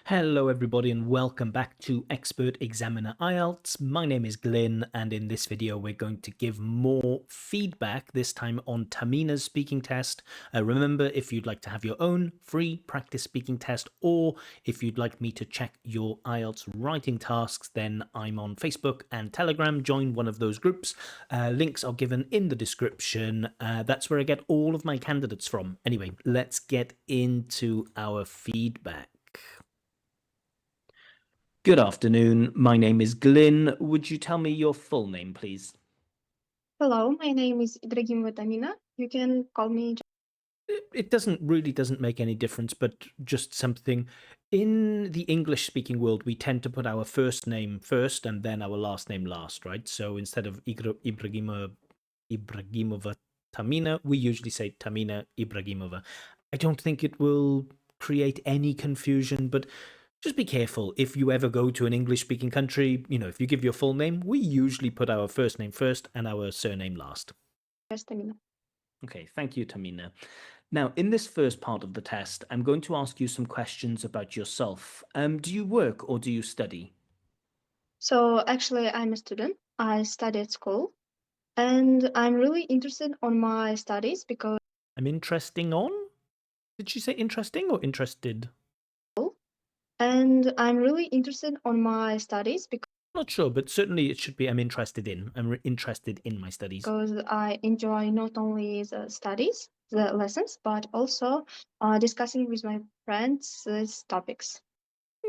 Hello, everybody, and welcome back to Expert Examiner IELTS. My name is Glyn, and in this video, we're going to give more feedback, this time on Tamina's speaking test. Remember, if you'd like to have your own free practice speaking test, or if you'd like me to check your IELTS writing tasks, then I'm on Facebook and Telegram. Join one of those groups. Links are given in the description. That's where I get all of my candidates from. Anyway, let's get into our feedback. Good afternoon. My name is Glyn. Would you tell me your full name, please? Hello, my name is Ibragimova Tamina. You can call me. It doesn't make any difference, but just something. In the English-speaking world, we tend to put our first name first and then our last name last, right? So instead of Ibragimova Tamina, we usually say Tamina Ibragimova. I don't think it will create any confusion, but just be careful. If you ever go to an English-speaking country, if you give your full name, we usually put our first name first and our surname last. Yes, Tamina. Okay, thank you, Tamina. Now, in this first part of the test, I'm going to ask you some questions about yourself. Do you work or do you study? So actually, I'm a student. I study at school, and I'm really interested on my studies because. I'm interesting on? Did she say interesting or interested? And I'm really interested on my studies Not sure, but certainly it should be I'm interested in. I'm interested in my studies. because I enjoy not only the studies, the lessons, but also discussing with my friends these topics.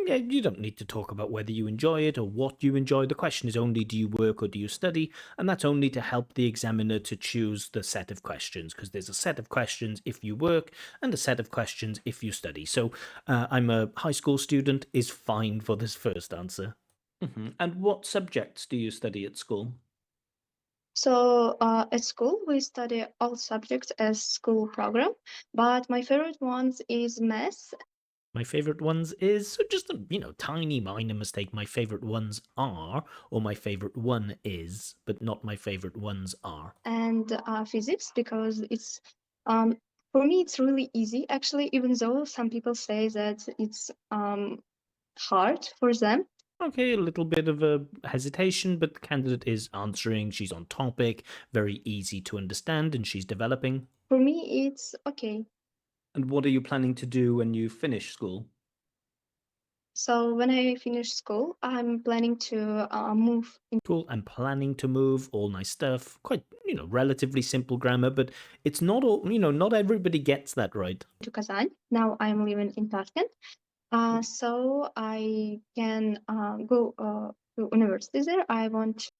Yeah, you don't need to talk about whether you enjoy it or what you enjoy. The question is only do you work or do you study? And that's only to help the examiner to choose the set of questions, because there's a set of questions if you work and a set of questions if you study. So I'm a high school student is fine for this first answer. And what subjects do you study at school? So at school, we study all subjects as school program, but my favorite ones is math. My favorite ones is so just a tiny minor mistake. My favorite ones are, or my favorite one is, but not my favorite ones are. And physics because it's for me it's really easy actually, even though some people say that it's hard for them. Okay, a little bit of a hesitation, but the candidate is answering. She's on topic, very easy to understand, and she's developing. For me it's okay. And what are you planning to do when you finish school? So when I finish school, I'm planning to move Cool. I'm planning to move. All nice stuff. Quite, relatively simple grammar, but it's not all, not everybody gets that right. into Kazan. Now I'm living in Tashkent, so I can go to university there. I want.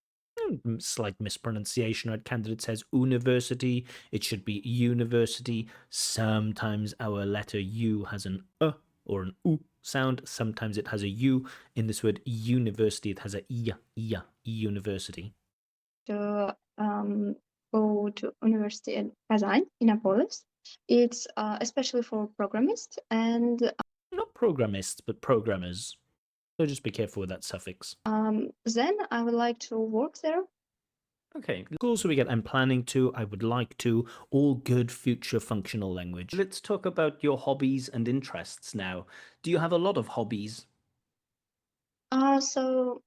Slight mispronunciation, right? Candidate says university. It should be university. Sometimes our letter U has an or an U sound. Sometimes it has a U. In this word university, it has a I, university. To go to university in Kazan, in Apolis. It's especially for programists and Not programists, but programmers. So just be careful with that suffix. then I would like to work there. Okay, cool. So we get I'm planning to, I would like to, all good future functional language. Let's talk about your hobbies and interests now. Do you have a lot of hobbies? So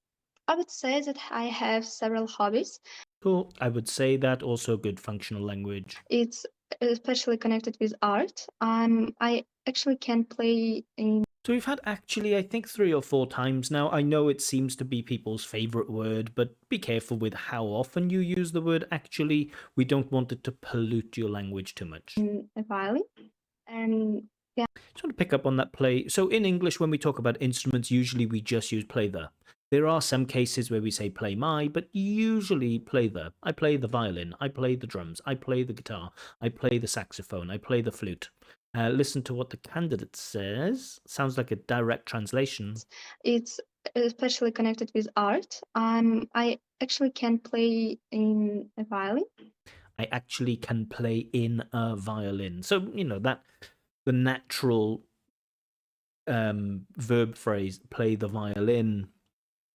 I would say that I have several hobbies. Cool. I would say that also good functional language. It's especially connected with art. I actually can play in. So we've had actually, I think 3 or 4 times now. I know it seems to be people's favorite word, but be careful with how often you use the word actually. We don't want it to pollute your language too much. A violin, and yeah. Just want to pick up on that play. So in English, when we talk about instruments, usually we just use play the. There are some cases where we say play my, but usually play the. I play the violin, I play the drums, I play the guitar, I play the saxophone, I play the flute. Listen to what the candidate says. Sounds like a direct translation. It's especially connected with art. I actually can play in a violin. I actually can play in a violin. So, that the natural verb phrase, play the violin,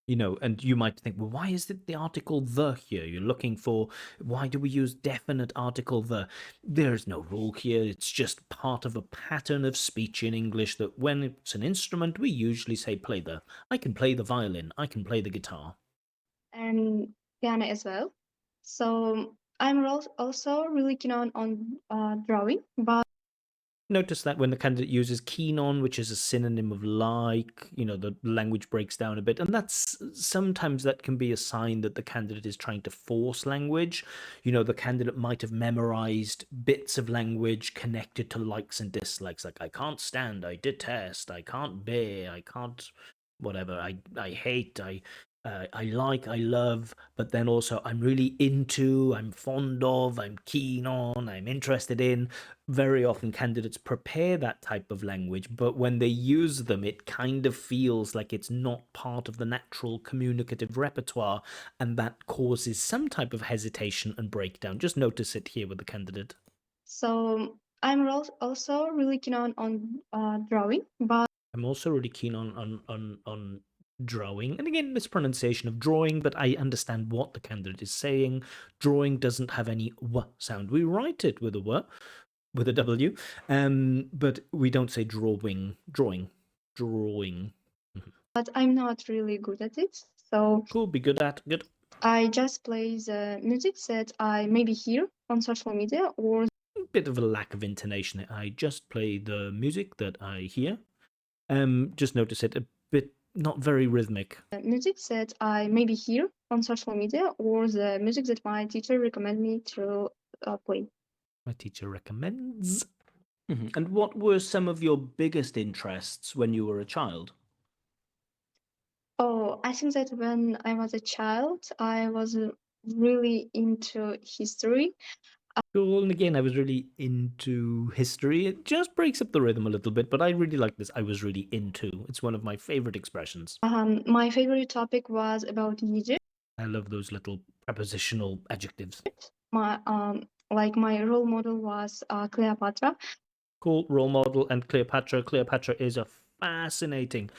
And you might think, well, why is it the article the here? You're looking for why do we use definite article the? There's no rule here. It's just part of a pattern of speech in English that when it's an instrument, we usually say play the. I can play the violin. I can play the guitar. and piano as well. So I'm also really keen on drawing, but Notice that when the candidate uses keen on, which is a synonym of like, the language breaks down a bit. And that's sometimes that can be a sign that the candidate is trying to force language. The candidate might have memorized bits of language connected to likes and dislikes, like I can't stand, I detest, I can't bear, I can't whatever, I hate, I like, I love, but then also I'm really into, I'm fond of, I'm keen on, I'm interested in. Very often candidates prepare that type of language, but when they use them, it kind of feels like it's not part of the natural communicative repertoire, and that causes some type of hesitation and breakdown. Just notice it here with the candidate. so I'm also really keen on drawing, but I'm also really keen on drawing, and again, mispronunciation of drawing, but I understand what the candidate is saying. Drawing doesn't have any w sound. We write it with a w, with a w, but we don't say drawing, drawing. Mhm. I'm not really good at it. So Cool, be good at good. I just play the music that I maybe hear on social media or Bit of a lack of intonation. I just play the music that I hear. Just notice it a bit not very rhythmic. music that I maybe hear on social media or the music that my teacher recommend me to play. My teacher recommends. And what were some of your biggest interests when you were a child? Oh, I think that when I was a child, I was really into history. Cool. And again, I was really into history. It just breaks up the rhythm a little bit, but I really like this. I was really into. It's one of my favorite expressions. My favorite topic was about Egypt. I love those little prepositional adjectives. My like my role model was Cleopatra. Cool. Role model and Cleopatra. Cleopatra is a fascinating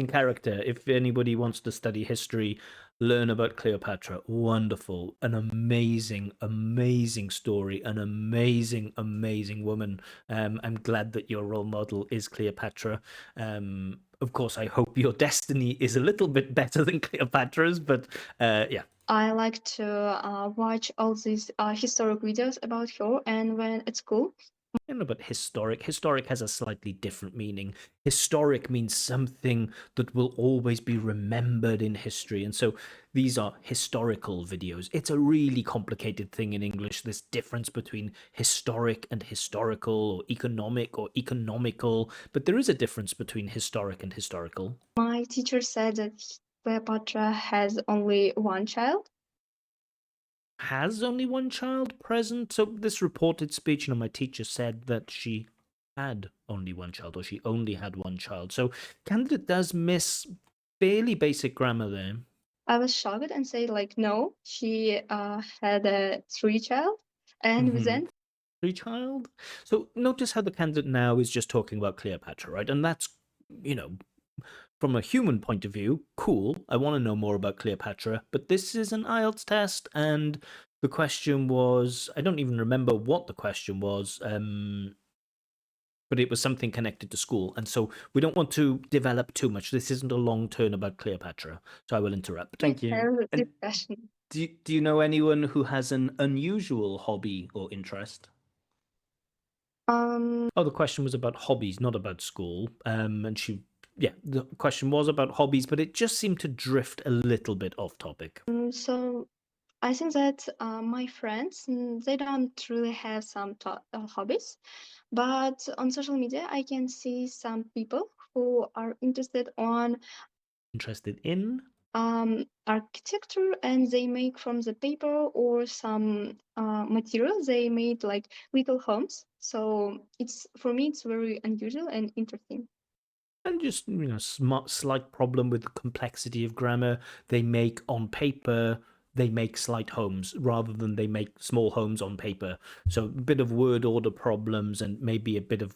character. If anybody wants to study history, learn about Cleopatra. Wonderful. An amazing story. An amazing woman. I'm glad that your role model is Cleopatra. Of course, I hope your destiny is a little bit better than Cleopatra's, but yeah. I like to watch all these historic videos about her, and when at school, I don't know about historic. Historic has a slightly different meaning. Historic means something that will always be remembered in history. And so these are historical videos. It's a really complicated thing in English, this difference between historic and historical, or economic or economical. But there is a difference between historic and historical. my teacher said that Cleopatra has only one child. Has only one child present. So this reported speech, my teacher said that she had only one child, or she only had one child. So candidate does miss fairly basic grammar there. I was shocked and said like, no, she had a three child, and Mm-hmm. then Three child. So notice how the candidate now is just talking about Cleopatra, right? And that's, you know, from a human point of view, cool. I want to know more about Cleopatra, but this is an IELTS test, and the question was, I don't even remember what the question was, but it was something connected to school, and so we don't want to develop too much. This isn't a long turn about Cleopatra, so I will interrupt. we Thank you. have a And discussion. do you know anyone who has an unusual hobby or interest? Um, Oh, the question was about hobbies, not about school. And yeah, the question was about hobbies, but it just seemed to drift a little bit off topic. so I think that my friends they don't really have some hobbies, but on social media I can see some people who are interested on Interested in? architecture, and they make from the paper or some material they made like little homes. So it's for me it's very unusual and interesting. And just, slight problem with the complexity of grammar. They make on paper, they make slight homes rather than they make small homes on paper. So a bit of word order problems and maybe a bit of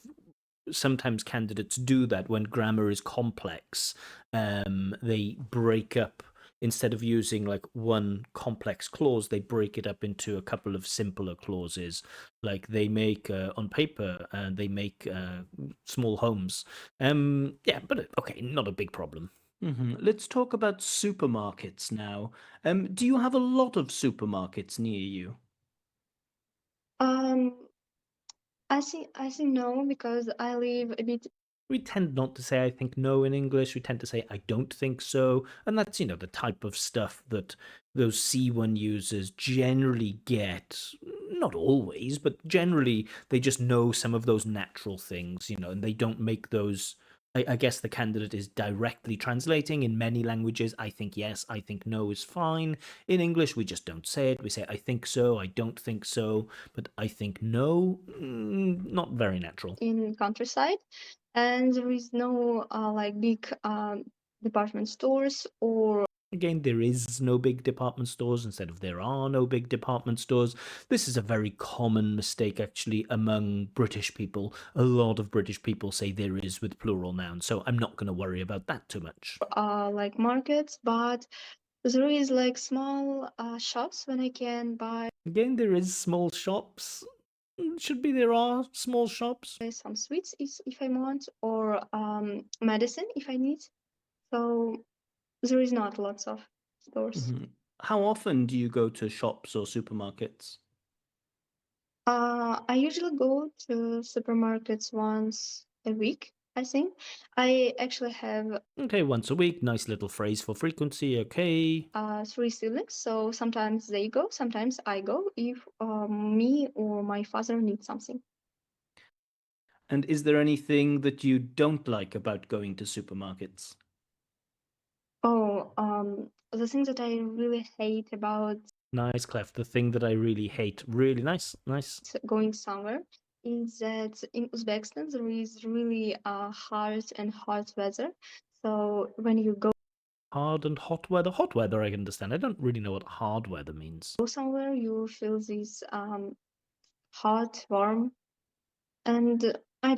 sometimes candidates do that when grammar is complex. They break up, instead of using like one complex clause, they break it up into a couple of simpler clauses. Like they make on paper, they make small homes. Yeah, but okay, not a big problem. Let's talk about supermarkets now. Do you have a lot of supermarkets near you? Um, I think no, because I live a bit We tend not to say I think no in English. We tend to say I don't think so. And that's, the type of stuff that those C1 users generally get. Not always, but generally they just know some of those natural things, and they don't make those. I guess the candidate is directly translating in many languages. I think yes, I think no is fine. In English, we just don't say it. We say I think so, I don't think so, but I think no, not very natural. in countryside, and there is no like big department stores or Again, there is no big department stores instead of there are no big department stores. This is a very common mistake, actually, among British people. A lot of British people say there is with plural nouns, so I'm not going to worry about that too much. like markets, but there is like small shops when I can buy Again, there is small shops. Should be there are small shops. some sweets if I want, or medicine if I need. So there is not lots of stores. How often do you go to shops or supermarkets? I usually go to supermarkets once a week, I think. I actually have Okay, once a week. Nice little phrase for frequency. Okay. three siblings, so sometimes they go, sometimes I go if me or my father need something. And is there anything that you don't like about going to supermarkets? Oh, the thing that I really hate about Nice, Clef. The thing that I really hate. Really nice, nice. going somewhere is that in Uzbekistan there is really hard and hot weather. So when you go Hard and hot weather. Hot weather, I can understand. I don't really know what hard weather means. somewhere, you feel this hot, warm, and I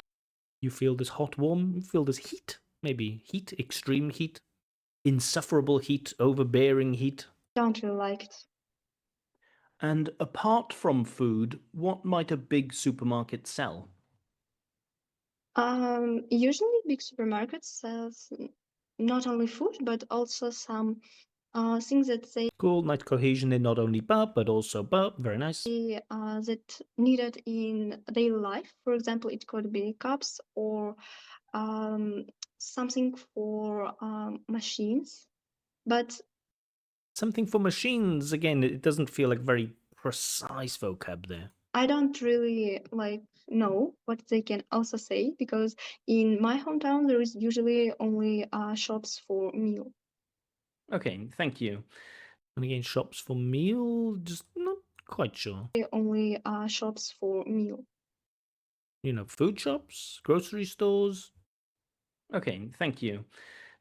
You feel this hot, warm, you feel this heat. Maybe heat, extreme heat, insufferable heat, overbearing heat. don't really like it. And apart from food, what might a big supermarket sell? Usually big supermarkets sells not only food but also some things that they Cool, nice cohesion in not only burp, but also burp. Very nice. that needed in daily life. For example, it could be cups or um, something for machines. But Something for machines. Again, it doesn't feel like very precise vocab there. I don't really like know what they can also say because in my hometown there is usually only shops for meal. Okay, thank you. And again, shops for meal, just not quite sure. Only shops for meal. Food shops, grocery stores. Okay, thank you.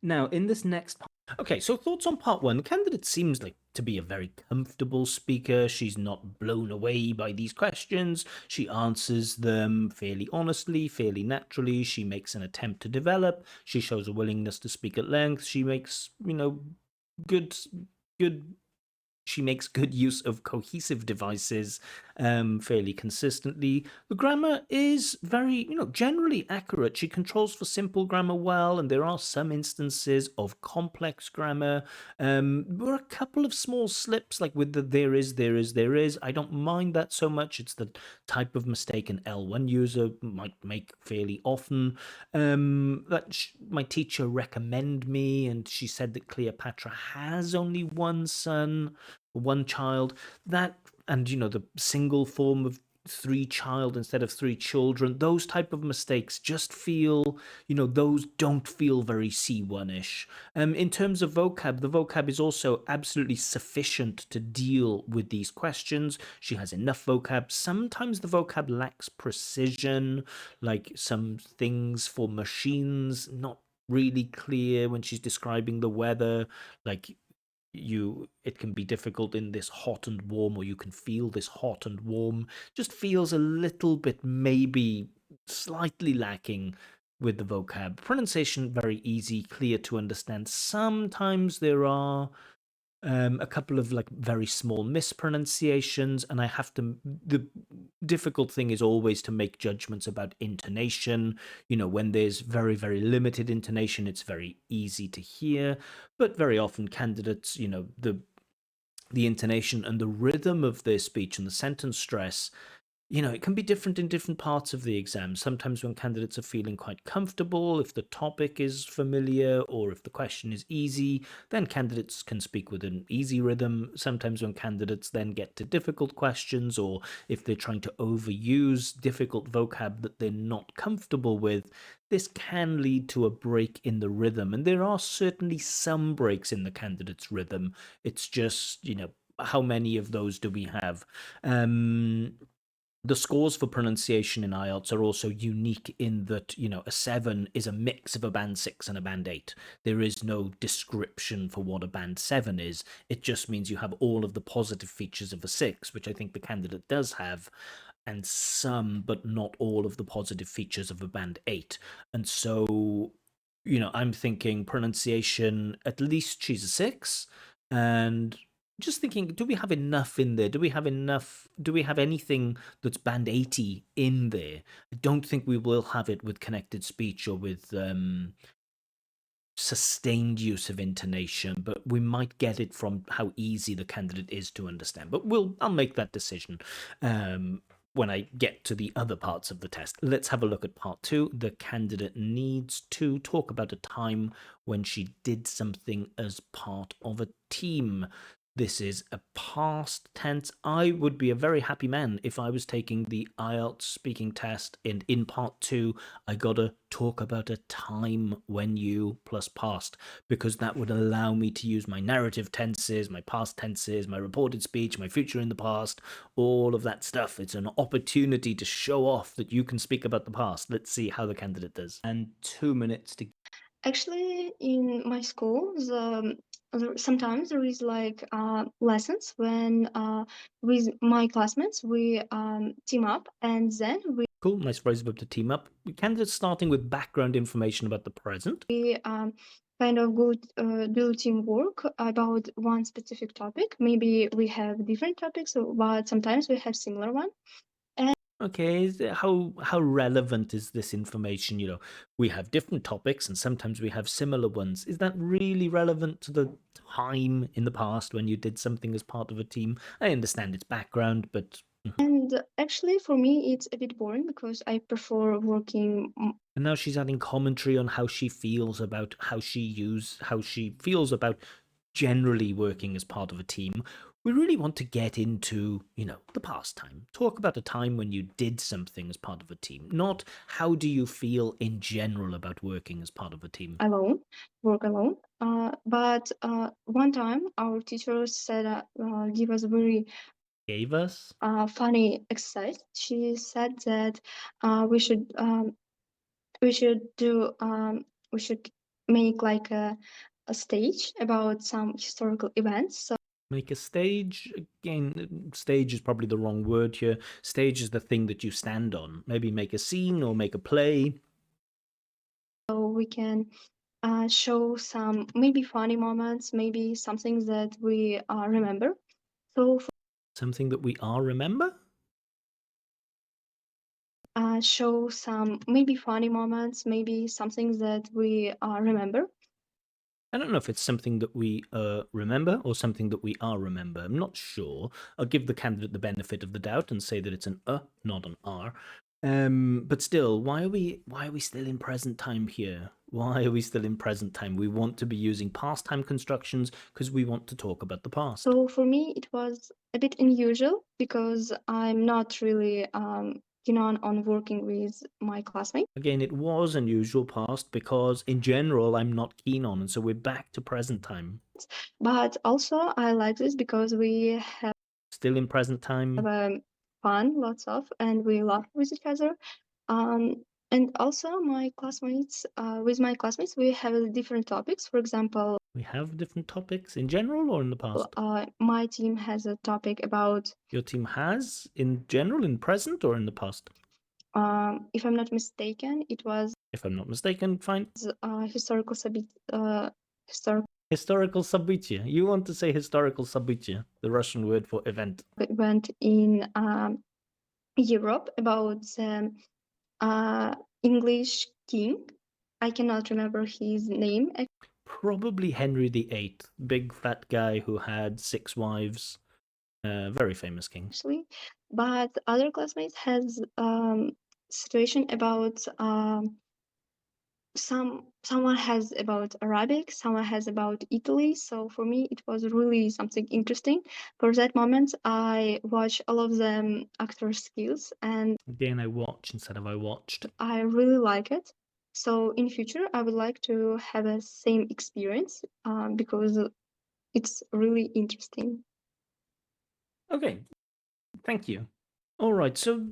Now, in this next part, okay, so thoughts on part one. The candidate seems like to be a very comfortable speaker. She's not blown away by these questions. She answers them fairly honestly, fairly naturally. She makes an attempt to develop. She shows a willingness to speak at length. She makes, good good she makes good use of cohesive devices fairly consistently. The grammar is very, generally accurate. She controls for simple grammar well, and there are some instances of complex grammar. There are a couple of small slips, like with the there is, there is, there is. I don't mind that so much. It's the type of mistake an L1 user might make fairly often. My teacher recommended me, and she said that Cleopatra has only one son, one child. That, and the single form of three child instead of three children, those type of mistakes just feel, those don't feel very C1-ish. In terms of vocab, the vocab is also absolutely sufficient to deal with these questions. She has enough vocab. Sometimes the vocab lacks precision, like some things for machines not really clear when she's describing the weather, like it can be difficult in this hot and warm, or you can feel this hot and warm, just feels a little bit maybe slightly lacking with the vocab. Pronunciation, very easy, clear to understand. Sometimes there are a couple of like very small mispronunciations, and I have to. The difficult thing is always to make judgments about intonation. When there's very, very limited intonation, it's very easy to hear, but very often candidates, the intonation and the rhythm of their speech and the sentence stress, it can be different in different parts of the exam. Sometimes when candidates are feeling quite comfortable, if the topic is familiar or if the question is easy, then candidates can speak with an easy rhythm. Sometimes when candidates then get to difficult questions, or if they're trying to overuse difficult vocab that they're not comfortable with, this can lead to a break in the rhythm. And there are certainly some breaks in the candidate's rhythm. It's just, how many of those do we have? The scores for pronunciation in IELTS are also unique in that, a 7 is a mix of a band 6 and a band 8. There is no description for what a band 7 is. It just means you have all of the positive features of a 6, which I think the candidate does have, and some, but not all of the positive features of a band 8. And so, I'm thinking pronunciation, at least she's a 6, and just thinking, do we have enough in there? Do we have anything that's band 80 in there? I don't think we will have it with connected speech or with sustained use of intonation, but we might get it from how easy the candidate is to understand. But I'll make that decision when I get to the other parts of the test. Let's have a look at part 2. The candidate needs to talk about a time when she did something as part of a team. This is a past tense. I would be a very happy man if I was taking the IELTS speaking test, and in part 2, I gotta talk about a time when you plus past, because that would allow me to use my narrative tenses, my past tenses, my reported speech, my future in the past, all of that stuff. It's an opportunity to show off that you can speak about the past. Let's see how the candidate does. And 2 minutes to. Actually, in my school, sometimes there is like lessons when with my classmates we team up and then Cool, nice phrase about to team up. Candidates starting with background information about the present. we kind of go do teamwork about one specific topic. Maybe we have different topics, but sometimes we have similar one. Okay, how relevant is this information? We have different topics and sometimes we have similar ones. Is that really relevant to the time in the past when you did something as part of a team? I understand its background, but. And actually, for me, it's a bit boring because I prefer working. And now she's adding commentary on how she feels about how she feels about generally working as part of a team. We really want to get into, the past time. Talk about a time when you did something as part of a team, not how do you feel in general about working as part of a team. Work alone. But one time, our teacher said, give us a very Gave us funny exercise. She said that we should we should do we should make like a stage about some historical events. So make a stage. Again, stage is probably the wrong word here. Stage is the thing that you stand on. Maybe make a scene or make a play. we can show some maybe funny moments, maybe something that we remember. So something that we are remember? show some maybe funny moments, maybe something that we remember. I don't know if it's something that we remember or something that we are remember. I'm not sure. I'll give the candidate the benefit of the doubt and say that it's an not an R. But still, why are we still in present time here? Why are we still in present time? We want to be using past time constructions because we want to talk about the past. So for me, it was a bit unusual because I'm not really keen on working with my classmates. Again, it was unusual past because in general I'm not keen on, and so we're back to present time. But also I like this because we have Still in present time. Fun, lots of, and we laugh with each other. And also my classmates, with my classmates, we have different topics. For example, we have different topics in general or in the past? My team has a topic about. Your team has in general, in present or in the past? If I'm not mistaken, it was If I'm not mistaken, fine. historical historical Historical события. You want to say historical события, the Russian word for event. event in Europe about English king. I cannot remember his name Probably Henry VIII, big fat guy who had 6 wives. Very famous king. actually, but other classmates has situation about someone has about Arabic, someone has about Italy. So for me, it was really something interesting. For that moment, I watched all of them actor skills, and Again, I watch instead of I watched. I really like it. So in future, I would like to have a same experience because it's really interesting. Okay, thank you. All right, so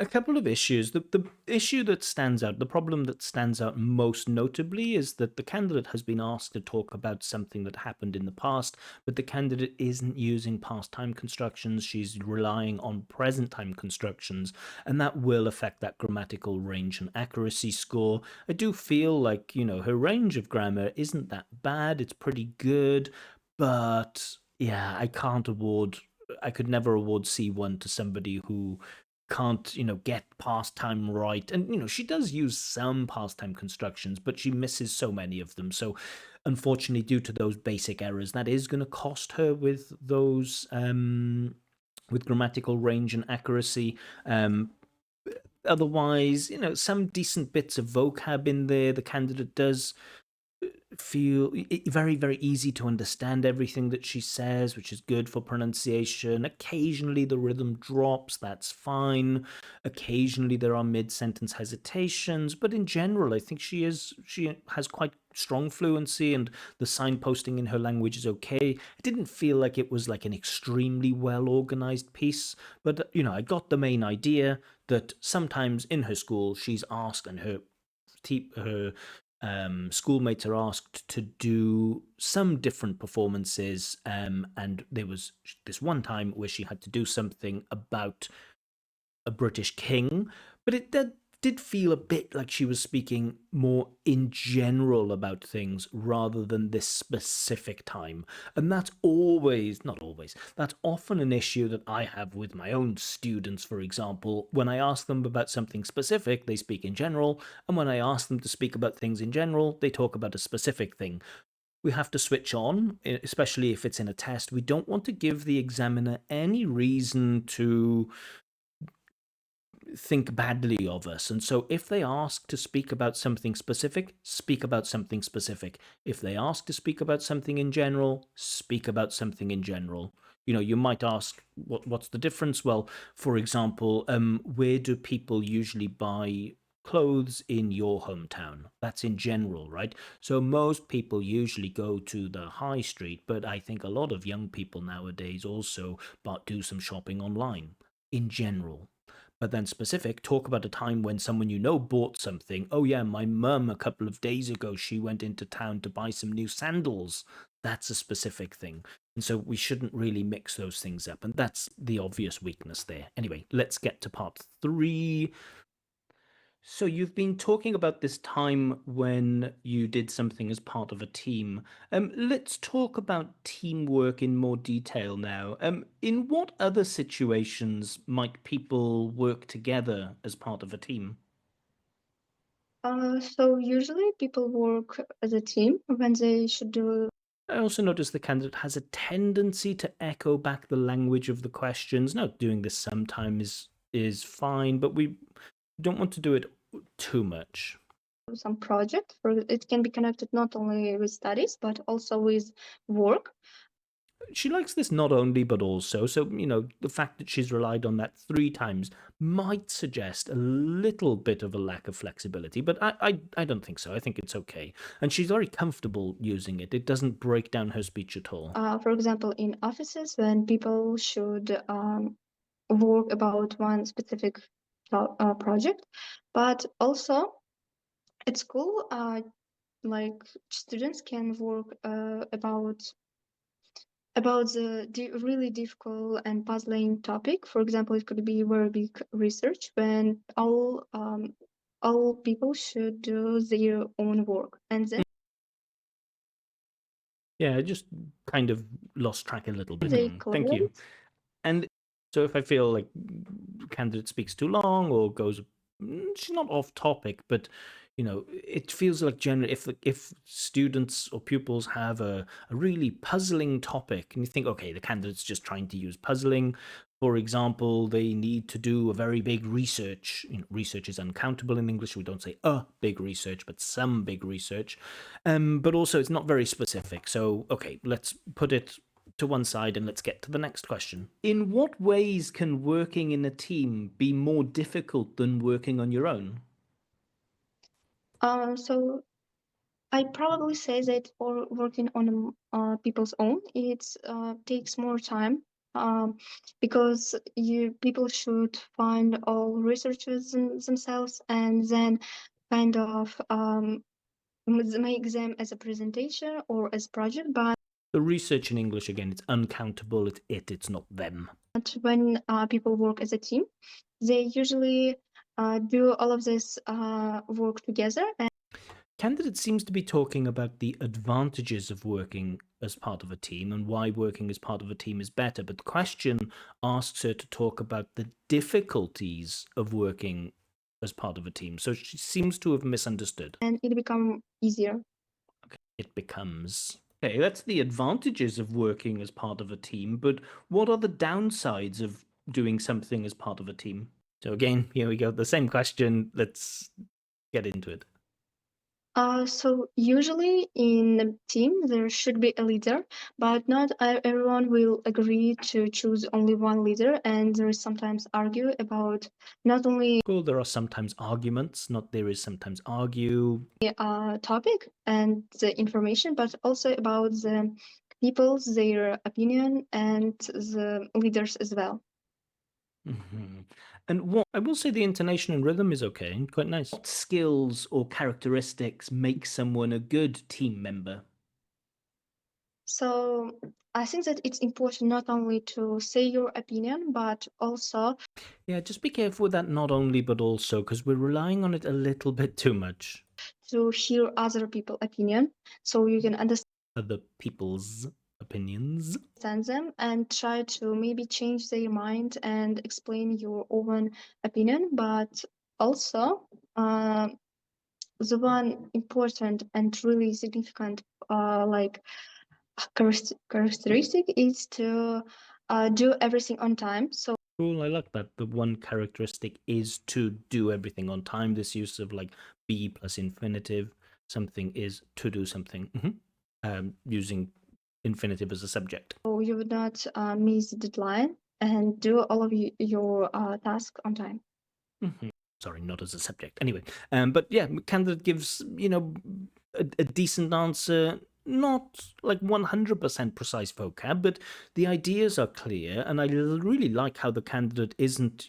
a couple of issues. The issue that stands out, the problem that stands out most notably is that the candidate has been asked to talk about something that happened in the past, but the candidate isn't using past time constructions. She's relying on present time constructions, and that will affect that grammatical range and accuracy score. I do feel like, her range of grammar isn't that bad. It's pretty good, but yeah, I could never award C1 to somebody who can't, get past time right. And, she does use some past time constructions, but she misses so many of them. So, unfortunately, due to those basic errors, that is going to cost her with those, with grammatical range and accuracy. Otherwise, some decent bits of vocab in there. The candidate does feel very, very easy to understand everything that she says, which is good for pronunciation. Occasionally the rhythm drops, that's fine. Occasionally there are mid-sentence hesitations, but in general I think she has quite strong fluency, and the signposting in her language is okay. It didn't feel like it was like an extremely well organized piece, but I got the main idea that sometimes in her school she's asked, and her schoolmates are asked to do some different performances, and there was this one time where she had to do something about a British king, but it did feel a bit like she was speaking more in general about things rather than this specific time. And that's not always, that's often an issue that I have with my own students, for example. When I ask them about something specific, they speak in general. And when I ask them to speak about things in general, they talk about a specific thing. We have to switch on, especially if it's in a test. We don't want to give the examiner any reason to think badly of us. And so if they ask to speak about something specific, speak about something specific. If they ask to speak about something in general, speak about something in general. You might ask, what's the difference? Well, for example, where do people usually buy clothes in your hometown? That's in general, right? So most people usually go to the high street, but I think a lot of young people nowadays also do some shopping online in general. But then specific, talk about a time when someone bought something. Oh yeah, my mum a couple of days ago, she went into town to buy some new sandals. That's a specific thing. And so we shouldn't really mix those things up. And that's the obvious weakness there. Anyway, let's get to part 3. So you've been talking about this time when you did something as part of a team. Let's talk about teamwork in more detail now. In what other situations might people work together as part of a team? So usually people work as a team when they should do. I also notice the candidate has a tendency to echo back the language of the questions. Now, doing this sometimes is fine, but we don't want to do it too much. Some project for it can be connected not only with studies but also with work. She likes this not only but also, so the fact that she's relied on that 3 times might suggest a little bit of a lack of flexibility, but I don't think so. I think it's okay, and she's very comfortable using it. It doesn't break down her speech at all. For example, in offices when people should work about one specific project, but also at school, like students can work about about the really difficult and puzzling topic. For example, it could be very big research when all people should do their own work, and then Yeah, I just kind of lost track a little bit. they Thank you. collaborate. And so if I feel like candidate speaks too long or goes, she's not off topic, but it feels like generally if students or pupils have a really puzzling topic and you think, okay, the candidate's just trying to use puzzling. For example, they need to do a very big research. Research is uncountable in English. We don't say a big research, but some big research. But also it's not very specific. So, okay, let's put it to one side and let's get to the next question. In what ways can working in a team be more difficult than working on your own? So I probably say that for working on people's own, it takes more time, um, because you people should find all researchers themselves and then kind of make them as a presentation or as project. But The research in English, again, it's uncountable. It's not them. when people work as a team, they usually do all of this work together. And Candidate seems to be talking about the advantages of working as part of a team and why working as part of a team is better. But the question asks her to talk about the difficulties of working as part of a team. So she seems to have misunderstood. it become easier. Okay, it becomes. Okay, that's the advantages of working as part of a team, but what are the downsides of doing something as part of a team? So again, here we go. The same question. Let's get into it. So usually in a team there should be a leader, but not everyone will agree to choose only one leader, and there is sometimes argue about not only Well, there are sometimes arguments, not there is sometimes argue. topic and the information, but also about the people's their opinion and the leaders as well. Mhm. And what I will say, the intonation and rhythm is okay, quite nice. What skills or characteristics make someone a good team member? So I think that it's important not only to say your opinion, but also Yeah, just be careful with that not only but also, because we're relying on it a little bit too much. to hear other people's opinion, so you can understand Other people's opinions. them and try to maybe change their mind and explain your own opinion. But also, the one important and really significant like characteristic is to do everything on time. So Cool, I like that. The one characteristic is to do everything on time. This use of like be plus infinitive. Something is to do something. Using infinitive as a subject. you would not miss the deadline and do all of your tasks on time. Sorry, not as a subject. Anyway, but yeah, candidate gives a decent answer, not like 100% precise vocab, but the ideas are clear, and I really like how the candidate isn't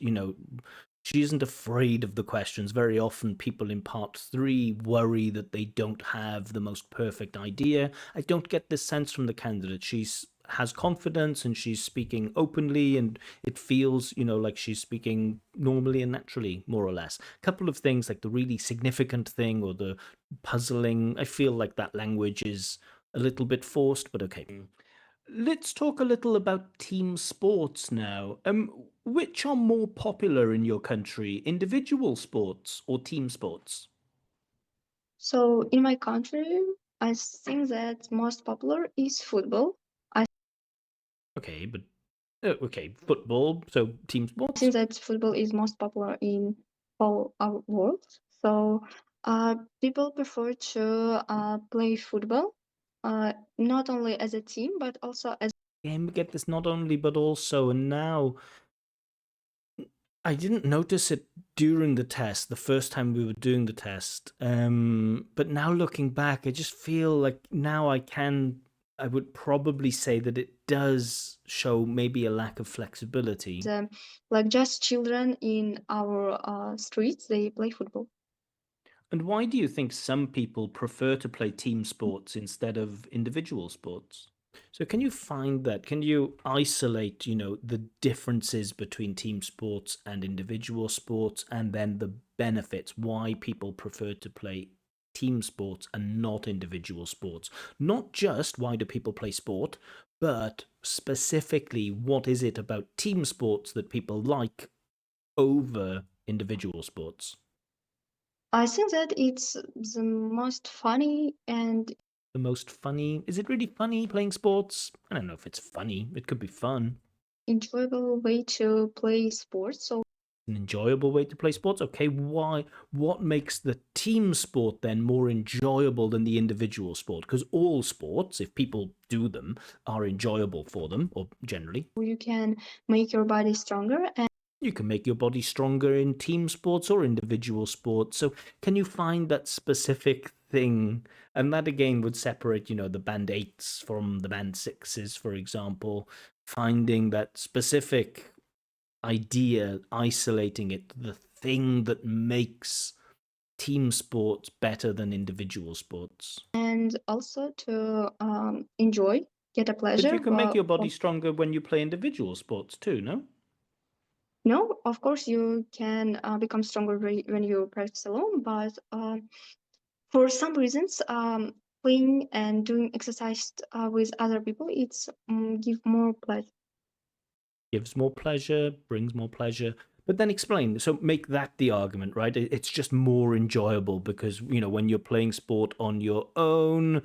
she isn't afraid of the questions. Very often, people in part 3 worry that they don't have the most perfect idea. I don't get this sense from the candidate. She's has confidence and she's speaking openly, and it feels like she's speaking normally and naturally, more or less. A couple of things like the really significant thing or the puzzling, I feel like that language is a little bit forced, but okay. Let's talk a little about team sports now. Which are more popular in your country, individual sports or team sports? So in my country, I think that most popular is football. I Okay, but okay, football, so team sports. think that football is most popular in all our world. So people prefer to play football, not only as a team but also as And we get this not only but also, and now I didn't notice it during the test, the first time we were doing the test. But now looking back, I just feel like now I would probably say that it does show maybe a lack of flexibility. like just children in our streets. They play football. And why do you think some people prefer to play team sports instead of individual sports? So can you find that? Can you isolate, the differences between team sports and individual sports, and then the benefits, why people prefer to play team sports and not individual sports? Not just why do people play sport, but specifically what is it about team sports that people like over individual sports? I think that it's the most funny and The most funny? Is it really funny playing sports? I don't know if it's funny. It could be fun. enjoyable way to play sports. So An enjoyable way to play sports. Okay, why? What makes the team sport then more enjoyable than the individual sport? Because all sports, if people do them, are enjoyable for them, or generally. you can make your body stronger and You can make your body stronger in team sports or individual sports. So, can you find that specific thing? And that again would separate, the band eights from the band sixes, for example. Finding that specific idea, isolating it, the thing that makes team sports better than individual sports. also to enjoy, get a But pleasure. you can make your body stronger when you play individual sports too, no? No, of course you can become stronger when you practice alone, but for some reasons, playing and doing exercise with other people, it's give more pleasure. Gives more pleasure, brings more pleasure. But then explain. So make that the argument, right? It's just more enjoyable because, when you're playing sport on your own,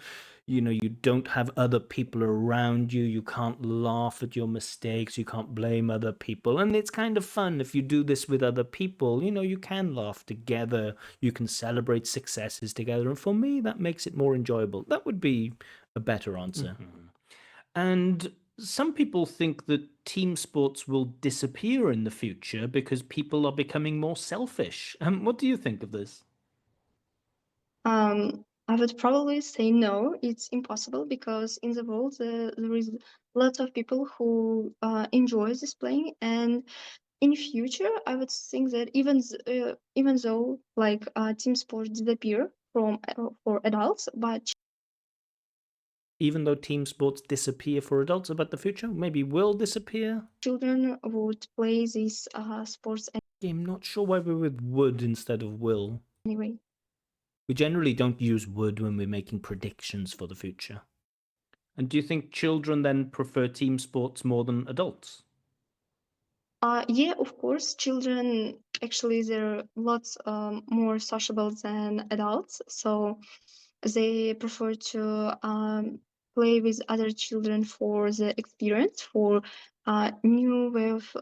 you don't have other people around you. You can't laugh at your mistakes. You can't blame other people. And it's kind of fun if you do this with other people. You can laugh together. You can celebrate successes together. And for me, that makes it more enjoyable. That would be a better answer. And some people think that team sports will disappear in the future because people are becoming more selfish. What do you think of this? I would probably say no, it's impossible because in the world there is lots of people who enjoy this playing, and in future I would think that even though like team sports disappear from for adults, but Even though team sports disappear for adults about the future, maybe will disappear? children would play these sports I'm not sure why we're with would instead of will. anyway. We generally don't use would when we're making predictions for the future. And do you think children then prefer team sports more than adults? Yeah, of course, children actually they're lots more sociable than adults, so they prefer to play with other children for the experience, for new way of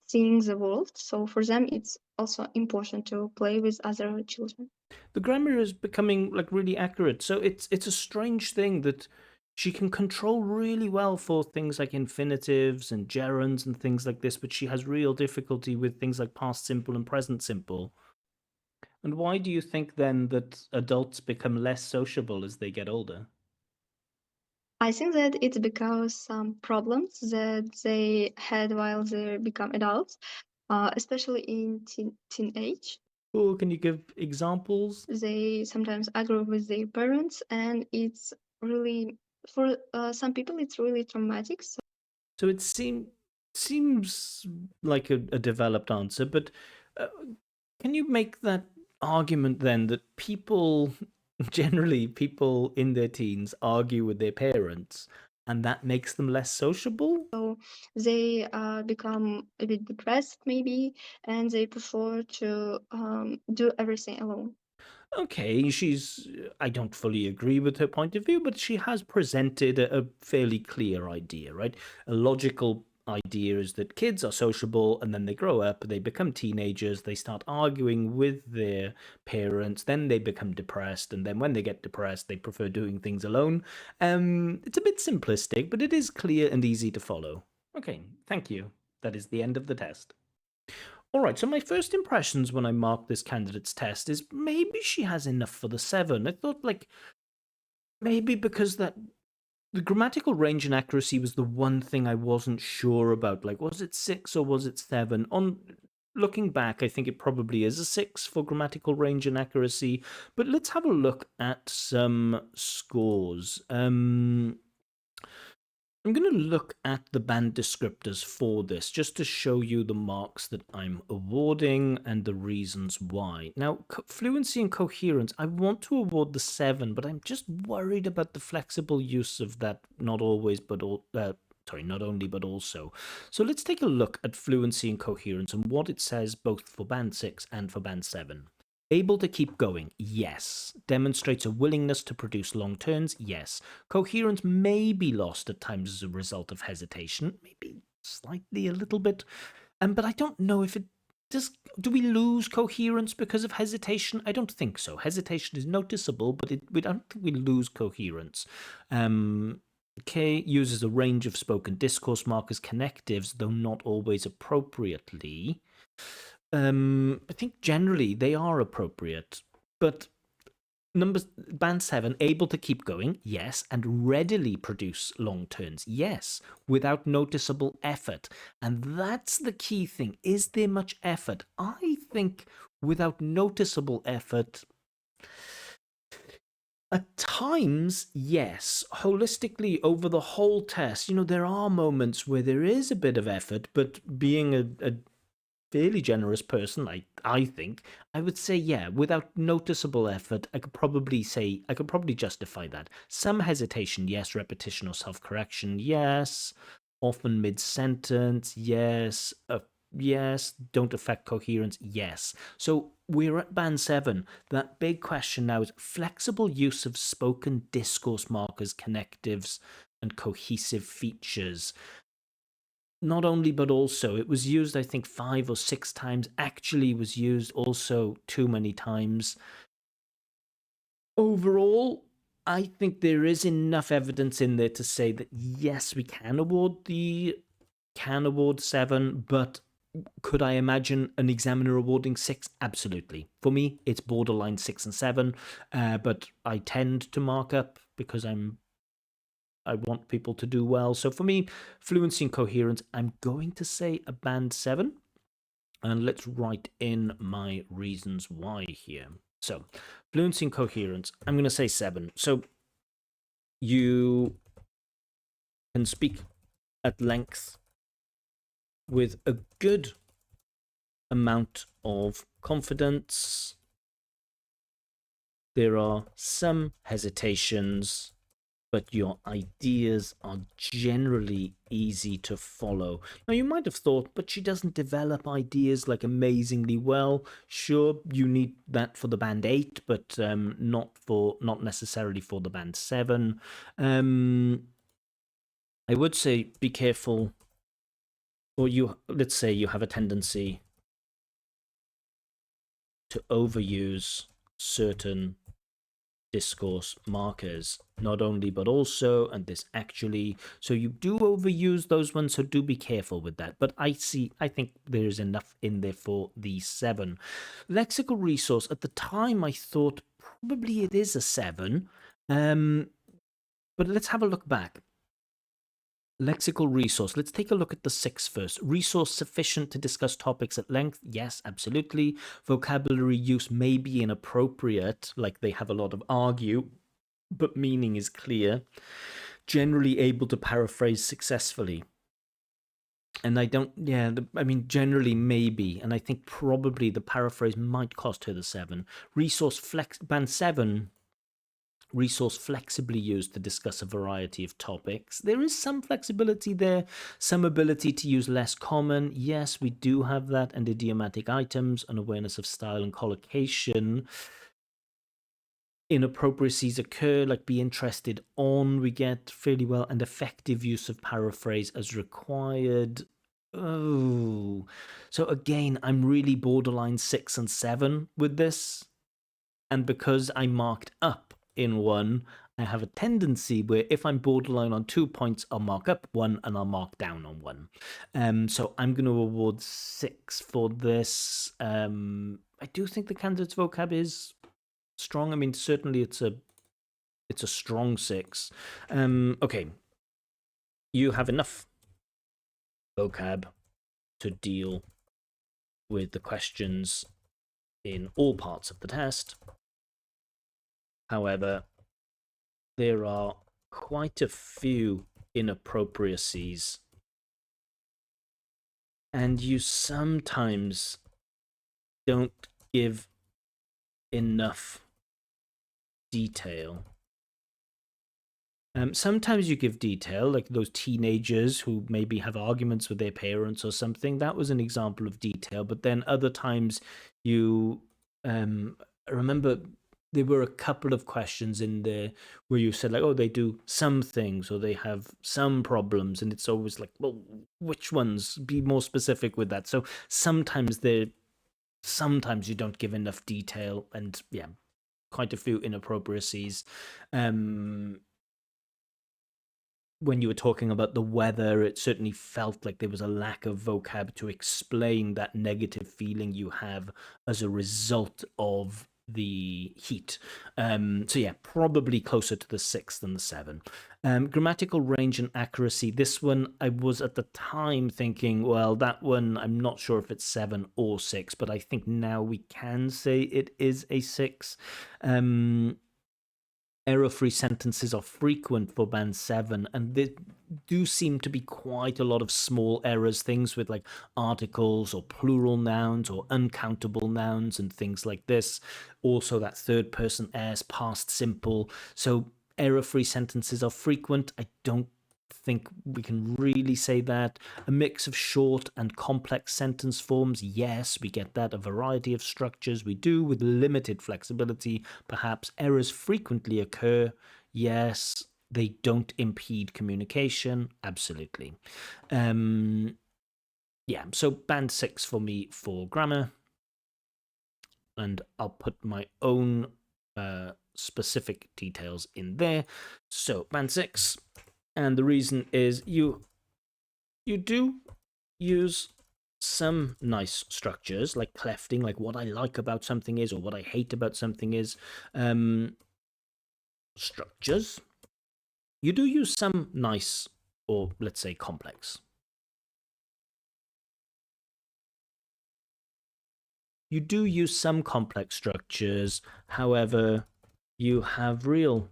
seeing the world. So for them, it's also important to play with other children. The grammar is becoming like really accurate. So it's a strange thing that she can control really well for things like infinitives and gerunds and things like this, but she has real difficulty with things like past simple and present simple. And why do you think then that adults become less sociable as they get older? I think that it's because some problems that they had while they become adults, especially in teenage. Oh, can you give examples? They sometimes argue with their parents, and it's really for some people it's really traumatic. So So it seems like a developed answer, but uh, can you make that argument then that people, generally people in their teens, argue with their parents, and that makes them less sociable? they become a bit depressed maybe, and they prefer to do everything alone. Okay, I don't fully agree with her point of view, but she has presented a fairly clear idea, right? A logical idea is that kids are sociable and then they grow up, they become teenagers, they start arguing with their parents, then they become depressed, and then when they get depressed, they prefer doing things alone. It's a bit simplistic, but it is clear and easy to follow. Okay, thank you. That is the end of the test. All right, so my first impressions when I marked this candidate's test is maybe she has enough for the 7. I thought, like, maybe because that the grammatical range and accuracy was the one thing I wasn't sure about. Like, was it 6 or was it 7? On looking back, I think it probably is a 6 for grammatical range and accuracy. But let's have a look at some scores. I'm going to look at the band descriptors for this just to show you the marks that I'm awarding and the reasons why. Now, fluency and coherence, I want to award the 7, but I'm just worried about the flexible use of that not always, but not only, but also. So let's take a look at fluency and coherence and what it says both for band 6 and for band 7. Able to keep going, yes. Demonstrates a willingness to produce long turns, yes. Coherence may be lost at times as a result of hesitation, maybe slightly a little bit. But I don't know if it does. Do we lose coherence because of hesitation? I don't think so. Hesitation is noticeable, but we don't think we lose coherence. K uses a range of spoken discourse markers, connectives, though not always appropriately. I think generally they are appropriate, but band 7, able to keep going, yes, and readily produce long turns, yes, without noticeable effort. And that's the key thing. Is there much effort? I think without noticeable effort, at times, yes. Holistically, over the whole test, there are moments where there is a bit of effort, but being a fairly generous person, I think, I would say, yeah, without noticeable effort, I could probably justify that. Some hesitation, yes. Repetition or self-correction, yes. Often mid-sentence, yes. Yes. Don't affect coherence, yes. So we're at band 7. That big question now is flexible use of spoken discourse markers, connectives, and cohesive features. Not only, but also, it was used, I think, 5 or 6 times. Actually was used also too many times. Overall, I think there is enough evidence in there to say that, yes, we can award 7, but could I imagine an examiner awarding 6? Absolutely. For me, it's borderline 6 and 7, but I tend to mark up because I want people to do well. So for me, fluency and coherence, I'm going to say a band 7. And let's write in my reasons why here. So fluency and coherence, I'm going to say 7. So you can speak at length with a good amount of confidence. There are some hesitations, but your ideas are generally easy to follow. Now, you might have thought, but she doesn't develop ideas like amazingly well. Sure, you need that for the band 8, but not necessarily for the band 7. I would say be careful, or let's say you have a tendency to overuse certain discourse markers, not only but also, and this actually. So you do overuse those ones, so do be careful with that. But I think there's enough in there for the 7. Lexical resource, at the time I thought probably it is a 7. But let's have a look back. Lexical resource. Let's take a look at the 6 first. Resource sufficient to discuss topics at length? Yes, absolutely. Vocabulary use may be inappropriate, like they have a lot of argue, but meaning is clear. Generally able to paraphrase successfully. And generally maybe, and I think probably the paraphrase might cost her the 7. Band 7, resource flexibly used to discuss a variety of topics. There is some flexibility there, some ability to use less common. Yes, we do have that, and idiomatic items, an awareness of style and collocation. Inappropriacies occur, like be interested on, we get fairly well, and effective use of paraphrase as required. Oh, so again, I'm really borderline 6 and 7 with this. And because I marked up in 1, I have a tendency where if I'm borderline on 2 points, I'll mark up 1 and I'll mark down on 1. So I'm going to award 6 for this. I do think the candidate's vocab is strong. I mean, certainly it's a strong 6. Okay, you have enough vocab to deal with the questions in all parts of the test. However, there are quite a few inappropriacies, and you sometimes don't give enough detail. Sometimes you give detail, like those teenagers who maybe have arguments with their parents or something. That was an example of detail. But then other times you, I remember there were a couple of questions in there where you said, like, oh, they do some things or they have some problems. And it's always like, well, which ones? Be more specific with that. So sometimes you don't give enough detail, and yeah, quite a few inappropriacies. When you were talking about the weather, it certainly felt like there was a lack of vocab to explain that negative feeling you have as a result of the heat. So yeah, probably closer to the 6 than the 7. Grammatical range and accuracy. This one, I was at the time thinking, well, that one, I'm not sure if it's 7 or 6, but I think now we can say it is a 6. Error-free sentences are frequent for band 7, and there do seem to be quite a lot of small errors, things with like articles or plural nouns or uncountable nouns and things like this. Also, that third person s, past simple. So error-free sentences are frequent. I don't think we can really say that. A mix of short and complex sentence forms, yes, we get that. A variety of structures, we do, with limited flexibility. Perhaps errors frequently occur, yes. They don't impede communication, absolutely. Yeah, so band 6 for me for grammar, and I'll put my own specific details in there. So band 6, and the reason is you do use some nice structures like clefting, like what I like about something is or what I hate about something is. Structures. You do use some nice, or let's say complex. You do use some complex structures, however, you have real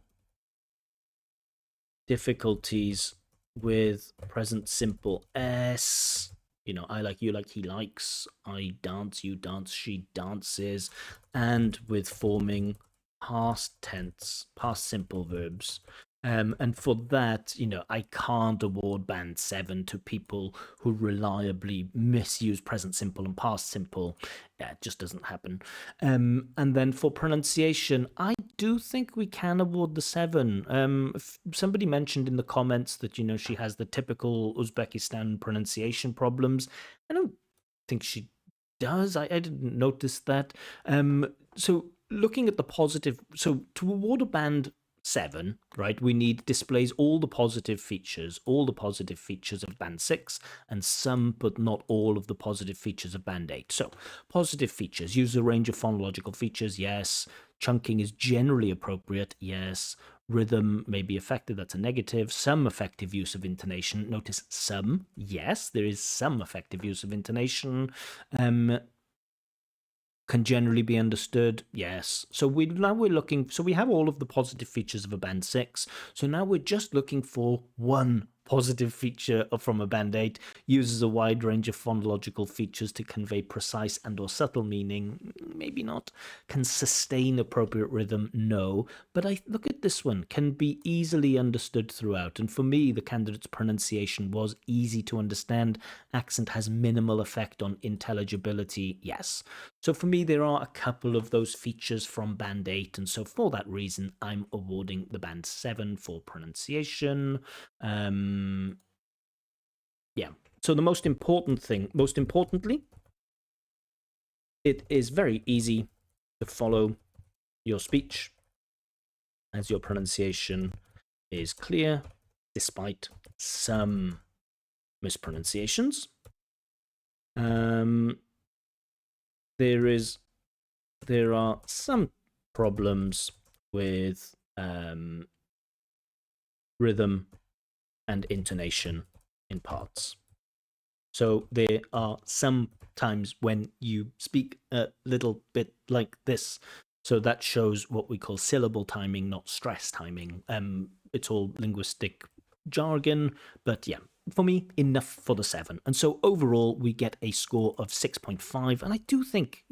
difficulties with present simple s. You know, I like, you like, he likes, I dance, you dance, she dances, and with forming past tense, past simple verbs. And for that, you know, I can't award band 7 to people who reliably misuse present simple and past simple. Yeah, it just doesn't happen. And then for pronunciation, I do think we can award the 7. Somebody mentioned in the comments that, you know, she has the typical Uzbekistan pronunciation problems. I don't think she does. I didn't notice that. So looking at the positive, so to award a band 7, right, we need displays all the positive features of band 6, and some but not all of the positive features of band 8. So positive features: use a range of phonological features, yes. Chunking is generally appropriate, yes. Rhythm may be affected, that's a negative. Some effective use of intonation. Notice some, yes, there is some effective use of intonation. Can generally be understood, yes. So now we're looking, so we have all of the positive features of a band 6. So now we're just looking for one positive feature from a band 8. Uses a wide range of phonological features to convey precise and or subtle meaning, maybe not. Can sustain appropriate rhythm, no. But I look at this one, can be easily understood throughout. And for me, the candidate's pronunciation was easy to understand. Accent has minimal effect on intelligibility, yes. So for me, there are a couple of those features from band 8, and so for that reason, I'm awarding the band 7 for pronunciation. Yeah. So the most importantly, it is very easy to follow your speech as your pronunciation is clear, despite some mispronunciations. There are some problems with rhythm and intonation in parts. So there are some times when you speak a little bit like this. So that shows what we call syllable timing, not stress timing. It's all linguistic jargon, but yeah, for me, enough for the 7. And so overall, we get a score of 6.5. And I do think,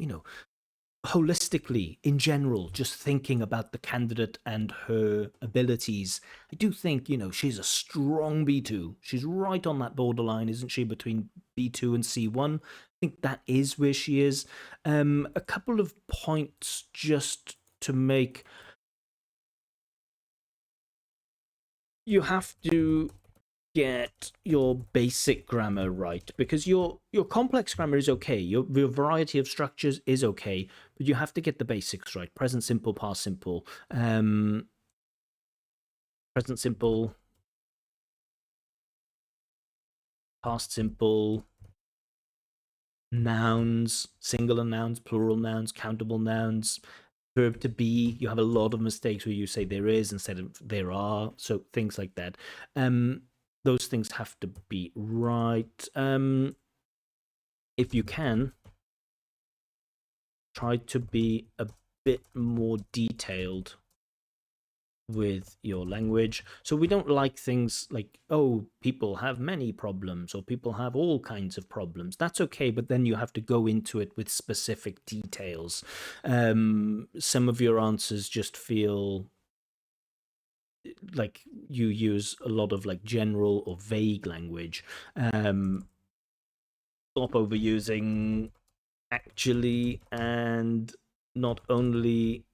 holistically, in general, just thinking about the candidate and her abilities, I do think, she's a strong B2. She's right on that borderline, isn't she, between B2 and C1? I think that is where she is. A couple of points just to make. You have to get your basic grammar right, because your complex grammar is okay, your variety of structures is okay, but you have to get the basics right. Present simple, past simple, present simple, past simple, nouns, singular nouns, plural nouns, countable nouns. Verb to be, you have a lot of mistakes where you say there is instead of there are, so things like that. Those things have to be right. If you can, try to be a bit more detailed with your language. So we don't like things like, oh, people have many problems or people have all kinds of problems. That's okay, but then you have to go into it with specific details. Some of your answers just feel like you use a lot of like general or vague language. Stop overusing actually and not only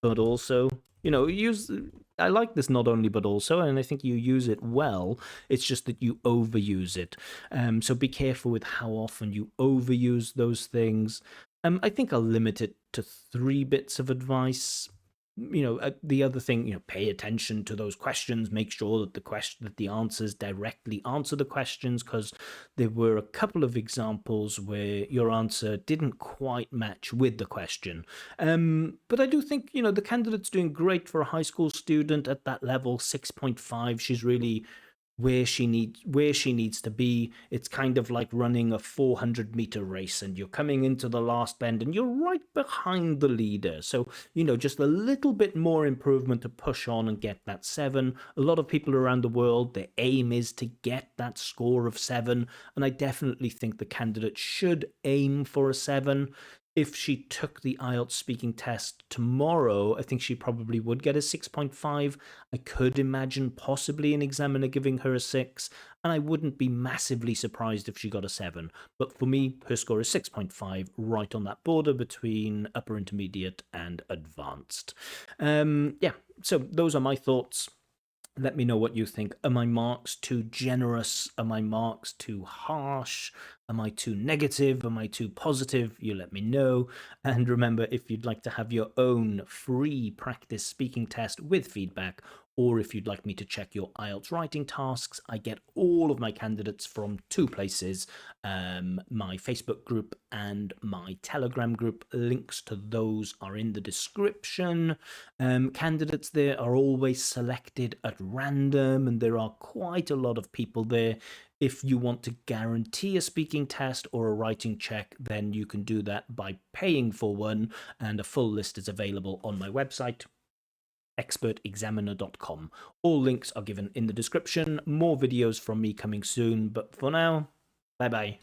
but also. Use. I like this not only but also, and I think you use it well. It's just that you overuse it. So be careful with how often you overuse those things. I think I'll limit it to 3 bits of advice. The other thing, pay attention to those questions. Make sure that the answers directly answer the questions, because there were a couple of examples where your answer didn't quite match with the question. But I do think, the candidate's doing great for a high school student at that level. 6.5. She's really where she needs to be. It's kind of like running a 400-meter race, and you're coming into the last bend and you're right behind the leader. So, just a little bit more improvement to push on and get that 7. A lot of people around the world, their aim is to get that score of 7, and I definitely think the candidate should aim for a 7. If she took the IELTS speaking test tomorrow, I think she probably would get a 6.5. I could imagine possibly an examiner giving her a 6, and I wouldn't be massively surprised if she got a 7. But for me, her score is 6.5, right on that border between upper intermediate and advanced. Yeah, so those are my thoughts. Let me know what you think. Are my marks too generous? Are my marks too harsh? Am I too negative? Am I too positive? You let me know. And remember, if you'd like to have your own free practice speaking test with feedback, or if you'd like me to check your IELTS writing tasks, I get all of my candidates from 2 places, my Facebook group and my Telegram group. Links to those are in the description. Candidates there are always selected at random, and there are quite a lot of people there. If you want to guarantee a speaking test or a writing check, then you can do that by paying for one, and a full list is available on my website, expertexaminer.com. All links are given in the description. More videos from me coming soon, but for now, bye bye.